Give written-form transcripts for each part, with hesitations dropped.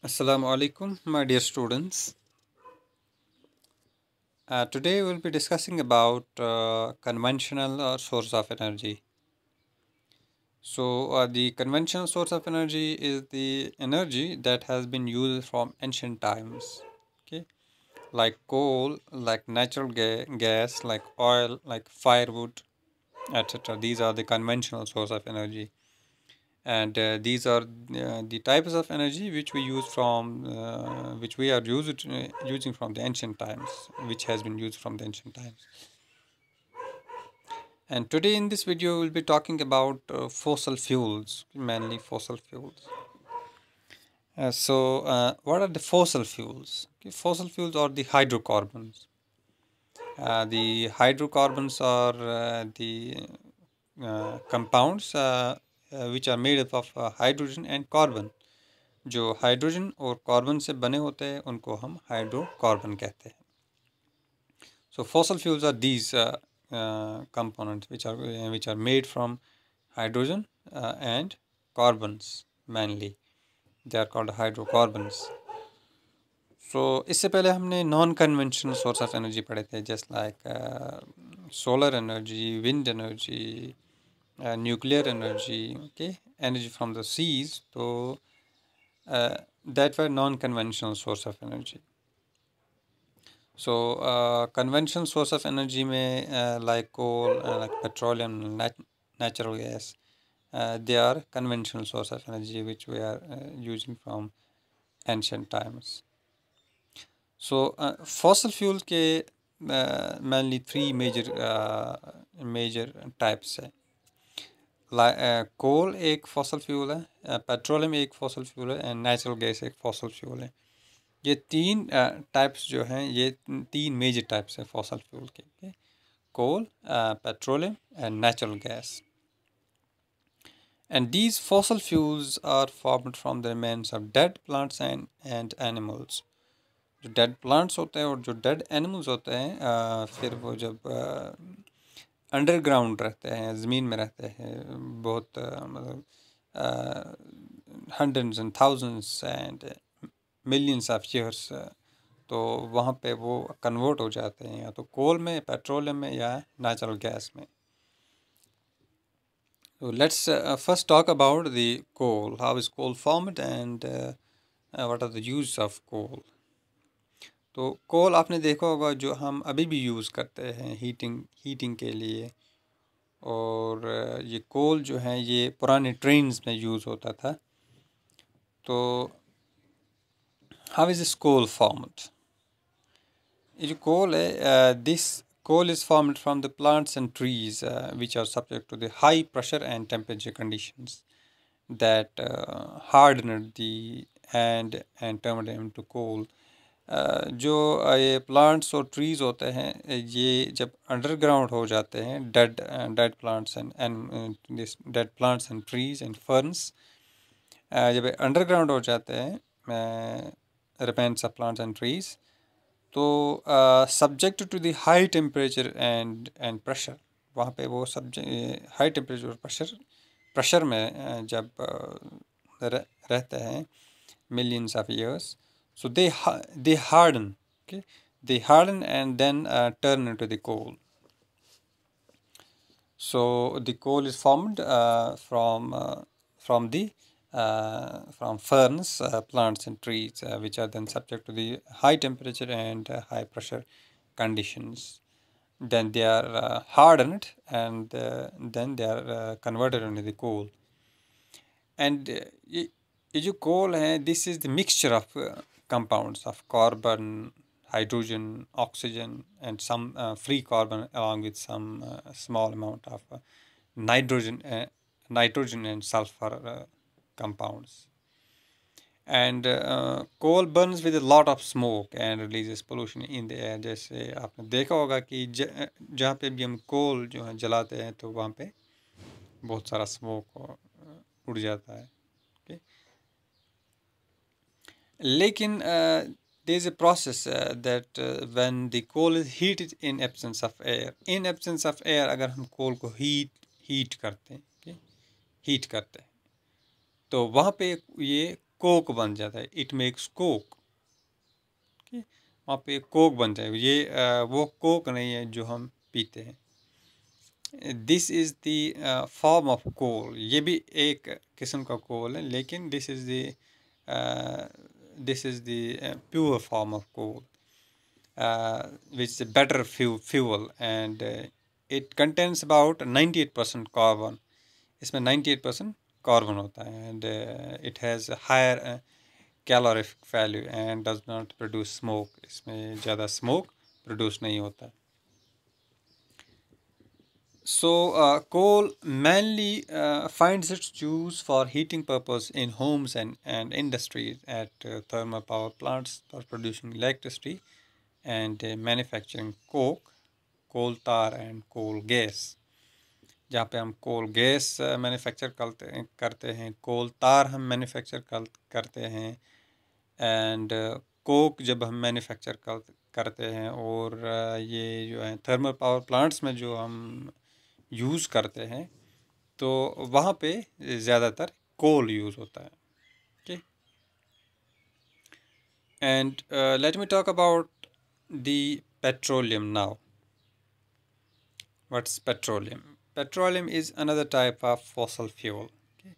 Assalamu alaikum, my dear students. Today we'll be discussing about conventional source of energy. So, the conventional source of energy is the energy that has been used from ancient times. Okay, like coal, like natural gas, like oil, like firewood, etc. These are the conventional source of energy, and these are the types of energy which we use from which we are using from the ancient times, which has been used from the ancient times. And today in this video we'll be talking about fossil fuels, mainly fossil fuels. What are the fossil fuels? Okay, fossil fuels are the hydrocarbons. The hydrocarbons are the compounds which are made up of hydrogen and carbon. जो hydrogen और carbon से बने होते हैं उनको हम hydrocarbon कहते हैं. So fossil fuels are these components which are made from hydrogen and carbons mainly. They are called hydrocarbons. So इससे पहले हमने non conventional source of energy पढ़े थे, just like solar energy, wind energy, nuclear energy, okay, energy from the seas. So that were non-conventional source of energy. So conventional source of energy में like coal, like petroleum, natural gas, they are conventional source of energy which we are using from ancient times. So fossil fuel के mainly three major types है. Coal एक fossil fuel है, petroleum एक fossil fuel है, and natural gas एक fossil fuel है. ये तीन टाइप्स जो हैं, ये तीन मेजर टाइप्स हैं फॉसल फ्यूल के. Coal, petroleum and natural gas. And these fossil fuels are formed from the remains of dead plants and animals. जो डेड प्लांट्स होते हैं और जो डेड एनिमल्स होते हैं, फिर वो जब अंडरग्राउंड रहते हैं, ज़मीन में रहते हैं बहुत मतलब hundreds and thousands and millions of years, तो वहाँ पे वो कन्वर्ट हो जाते हैं या तो कोल में, पेट्रोलियम में या नेचुरल गैस में. So let's first talk about the coal. How is coal formed and what are the use of coal? तो कोल आपने देखा होगा जो हम अभी भी यूज़ करते हैं हीटिंग के लिए. और ये कोल जो है ये पुराने ट्रेन्स में यूज़ होता था. तो how is this coal formed? ये जो कोल है, this coal is formed from the plants and trees which are subject to the high pressure and temperature conditions that hardened the and turned them into coal. जो ये plants और trees होते हैं, ये जब अंडरग्राउंड हो जाते हैं, dead plants and this dead plants and trees and ferns, जब अंडरग्राउंड हो जाते हैं remains of plants and trees, तो subject to the high temperature and pressure, वहाँ पे वो हाई टेम्परेचर और प्रेशर में जब रहते हैं millions of years, so they harden, okay, they harden and then turn into the coal. So the coal is formed from the from ferns, plants and trees which are then subject to the high temperature and high pressure conditions. Then they are hardened and then they are converted into the coal. And ये जो coal है, this is the mixture of compounds of carbon, hydrogen, oxygen, and some free carbon along with some small amount of nitrogen and sulfur compounds. And coal burns with a lot of smoke and releases pollution in the air. जैसे आपने देखा होगा कि जहाँ पे भी हम कोल जो है जलाते हैं तो वहाँ पे बहुत सारा स्मोक उड़ जाता है. okay? लेकिन there is a process that when the coal is heated in absence of air, अगर हम कोल को हीट करते हैं, हीट करते हैं, तो वहाँ पे ये कोक बन जाता है, इट मेक्स कोक। वहाँ पे कोक बन जाए, ये वो कोक नहीं है जो हम पीते हैं। This is the form of coal, ये भी एक किस्म का कोल है, लेकिन this is the pure form of coal which is a better fuel, and it contains about 98% carbon. इसमें 98% कार्बन होता है, and it has a higher calorific value and does not produce smoke. इसमें ज़्यादा smoke produce नहीं होता। So coal mainly finds its use for heating purpose in homes and industries, at thermal power plants for producing electricity, and manufacturing coke, coal tar and coal gas, जहाँ पे हम कोल gas manufacture करते हैं, कोल तार हम manufacture करते हैं, and Coke जब हम मैन्युफैक्चर करते हैं, और ये जो है थर्मल पावर प्लांट्स में जो हम यूज़ करते हैं, तो वहाँ पे ज़्यादातर कोल यूज़ होता है। Okay, and let me talk about the petroleum now. What's petroleum? Petroleum is another type of fossil fuel. Okay.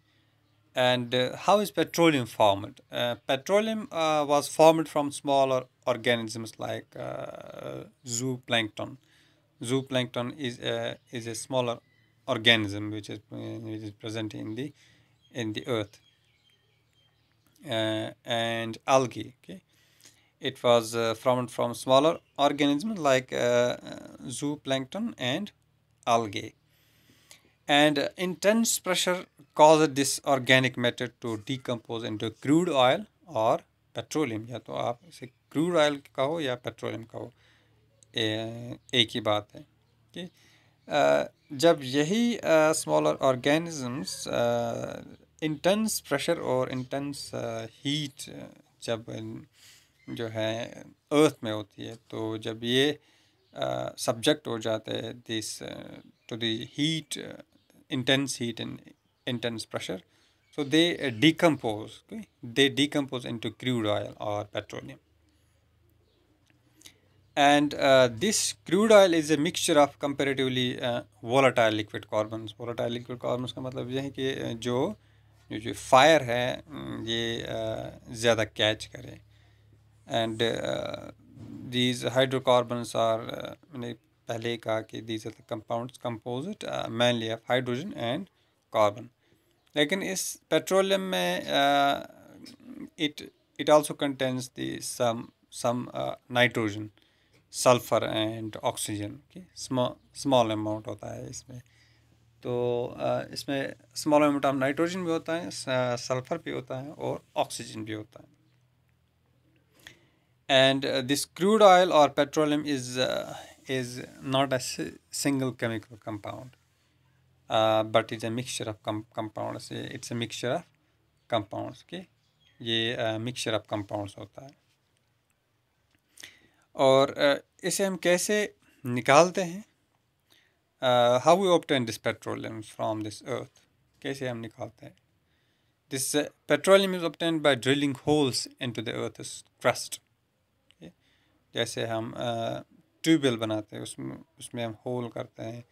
And how is petroleum formed? Petroleum was formed from smaller organisms like zooplankton. Zooplankton is a smaller organism which is present in the earth, and algae. Okay, it was formed from smaller organisms like zooplankton and algae, and intense pressure caused this organic matter to decompose into crude oil or petroleum। या तो आप इसे crude oil कहो या petroleum कहो, एक ही बात है कि जब यही स्मॉलर ऑर्गेनिजम्स इंटेंस प्रेशर और इंटेंस हीट जब जो है अर्थ में होती है, तो जब ये सब्जेक्ट हो जाते हैं this to the heat, intense heat and intense pressure, so they decompose. Okay? They decompose into crude oil or petroleum, and this crude oil is a mixture of comparatively volatile liquid carbons. Volatile liquid carbons का मतलब ये है कि जो fire है ये ज़्यादा catch करे, and these hydrocarbons are मैंने पहले ही कहा कि these are the compounds composed mainly of hydrogen and carbon। लेकिन इस पेट्रोलियम में it also contains the some nitrogen, sulfur and oxygen। okay? small amount होता है इसमें, तो इसमें small amount of nitrogen भी होता है, सल्फर भी होता है और ऑक्सीजन भी होता है। And this crude oil or petroleum is not a single chemical compound, but it's a mixture of compounds. It's a mixture of compounds। okay? ये mixture of compounds होता है, और इसे हम कैसे निकालते हैं? How we obtain this petroleum from this earth? कैसे हम निकालते हैं? This petroleum is obtained by drilling holes into the earth's crust। जैसे हम ट्यूबवेल बनाते हैं, उसमें हम होल करते हैं,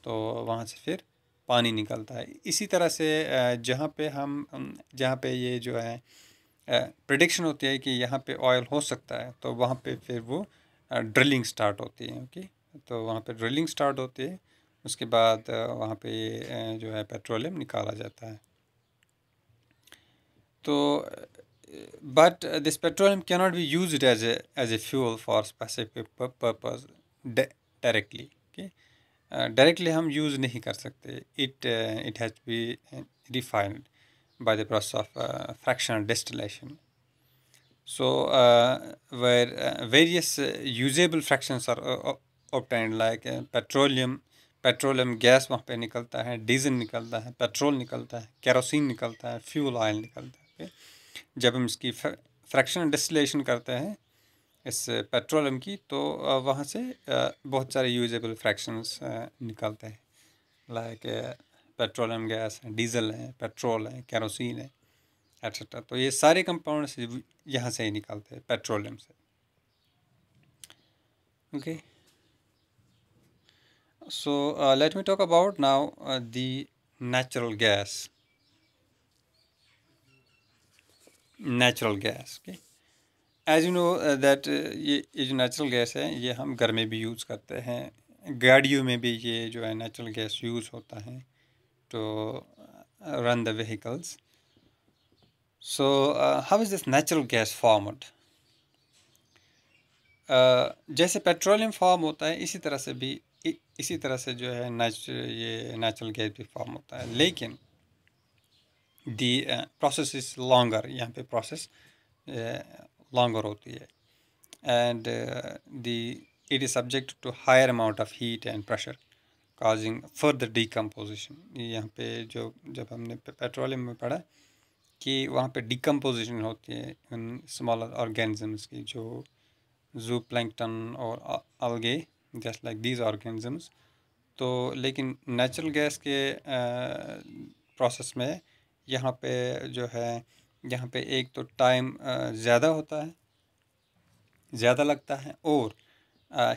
तो वहाँ से फिर पानी निकलता है। इसी तरह से जहाँ पे ये जो है प्रेडिक्शन होती है कि यहाँ पे ऑयल हो सकता है, तो वहाँ पे फिर वो ड्रिलिंग स्टार्ट होती है। ओके, तो वहाँ पे ड्रिलिंग स्टार्ट होती है, उसके बाद वहाँ पे जो है पेट्रोलियम निकाला जाता है। तो but this petroleum cannot be used as a fuel for specific purpose directly। okay? Directly हम use नहीं कर सकते। It has to be refined by the process of fractional distillation। So where various usable fractions are obtained, like petroleum gas वहाँ पे निकलता है, diesel निकलता है, पेट्रोल निकलता है, केरोसिन निकलता है, फ्यूल ऑयल निकलता है। जब हम इसकी फ्रैक्शनल डिस्टिलेशन करते हैं इस पेट्रोलियम की, तो वहाँ से बहुत सारे यूजेबल फ्रैक्शंस निकलते हैं, लाइक पेट्रोलियम गैस है, डीजल है, पेट्रोल है, केरोसिन है, एट्सेट्रा। तो ये सारे कंपाउंड्स यहाँ से ही निकलते हैं, पेट्रोलियम से। Okay, so let me talk about now the natural gas. Natural gas, okay. As you know that ये जो नेचुरल गैस है ये हम घर में भी यूज़ करते हैं, गाड़ियों में भी ये जो है नेचुरल गैस यूज़ होता है to run the vehicles. So how is this natural gas formed? जैसे पेट्रोलियम फॉर्म होता है इसी तरह से जो है ये नेचुरल गैस भी फॉर्म होता है, लेकिन दी प्रोसेस इज़ लॉन्गर, यहाँ पे प्रोसेस लॉन्गर होती है, and the it is subject to higher amount of heat and pressure causing further decomposition. यहाँ पे जो जब हमने पेट्रोलियम में पढ़ा कि वहाँ पे डिकम्पोजिशन होती है इन स्मॉलर ऑर्गेनिजम्स की, जो zooplankton और algae just like these organisms। तो लेकिन नेचुरल गैस के प्रोसेस में यहाँ पे जो है यहाँ पे एक तो टाइम ज़्यादा होता है, ज़्यादा लगता है, और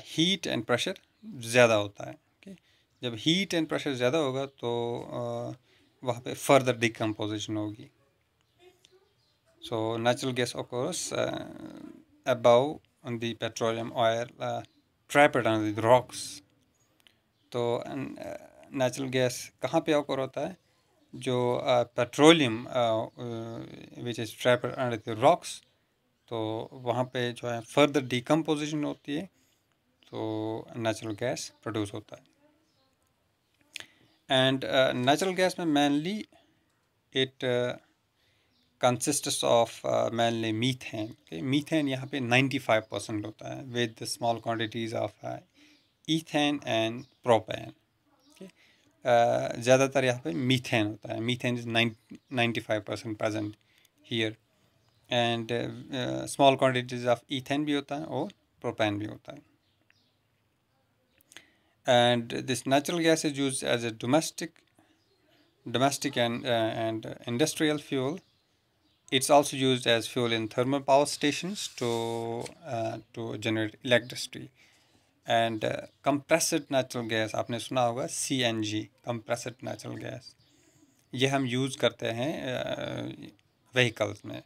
हीट एंड प्रेशर ज़्यादा होता है। ओके, जब हीट एंड प्रेशर ज़्यादा होगा तो वहाँ पे फर्दर डिकम्पोजिशन होगी। So natural gas occurs above on the petroleum oil trapped under the rocks। तो नेचुरल गैस कहाँ पे ऑकर होता है? जो petroleum which is trapped under the rocks, तो वहाँ पे जो है फर्दर डिकम्पोजिशन होती है, तो नेचुरल गैस प्रोड्यूस होता है। एंड नेचुरल गैस में mainly it consists of mainly methane। okay? Methane यहाँ पे 95% होता है with small quantities of ethane and propane। okay? ज़्यादातर यहाँ पे मीथेन होता है, methane is 95% present here, and small quantities of ethane भी होता है और propane भी होता है। And this natural gas is used as a domestic and industrial fuel। It's also used as fuel in thermal power stations to generate electricity। And compressed natural gas, आपने सुना होगा CNG, compressed natural gas, ये हम use करते हैं vehicles में,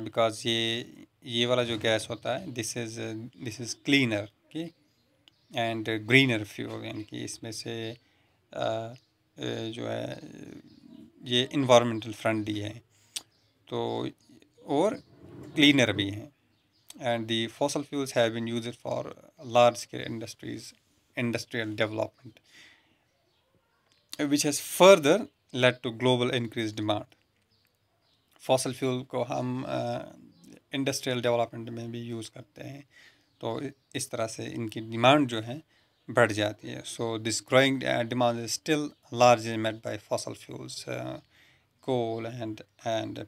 because ये वाला जो गैस होता है this is cleaner, okay, and greener fuel, यानी कि इसमें से जो है ये environmental friendly है, तो और क्लीनर भी हैं। And the fossil fuels have been used for large scale industrial development which has further led to global increase demand. Fossil fuel को हम इंडस्ट्रियल डेवलपमेंट में भी यूज़ करते हैं, तो इस तरह से इनकी डिमांड जो है बढ़ जाती है। So this growing demand is still largely met by fossil fuels, coal and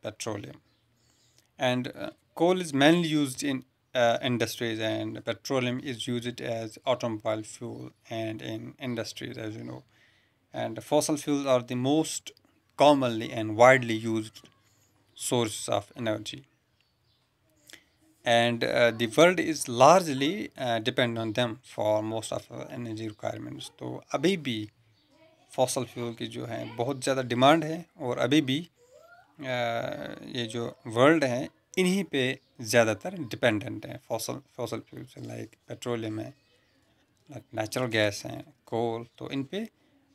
petroleum। And coal is mainly used in industries, and petroleum is used as automobile fuel and in industries, as you know। And fossil fuels are the most commonly and widely used sources of energy, and the world is largely depend on them for most of our energy requirements। तो अभी भी fossil fuel की जो है बहुत ज़्यादा demand है, और अभी भी ये जो वर्ल्ड है इन्हीं पे ज़्यादातर डिपेंडेंट है, फॉसल फ्यूल से, लाइक पेट्रोलियम है, लाइक नेचुरल गैस है, कोल, तो इन पे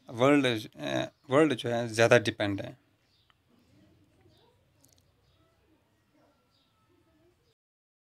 वर्ल्ड जो है ज़्यादा डिपेंड है।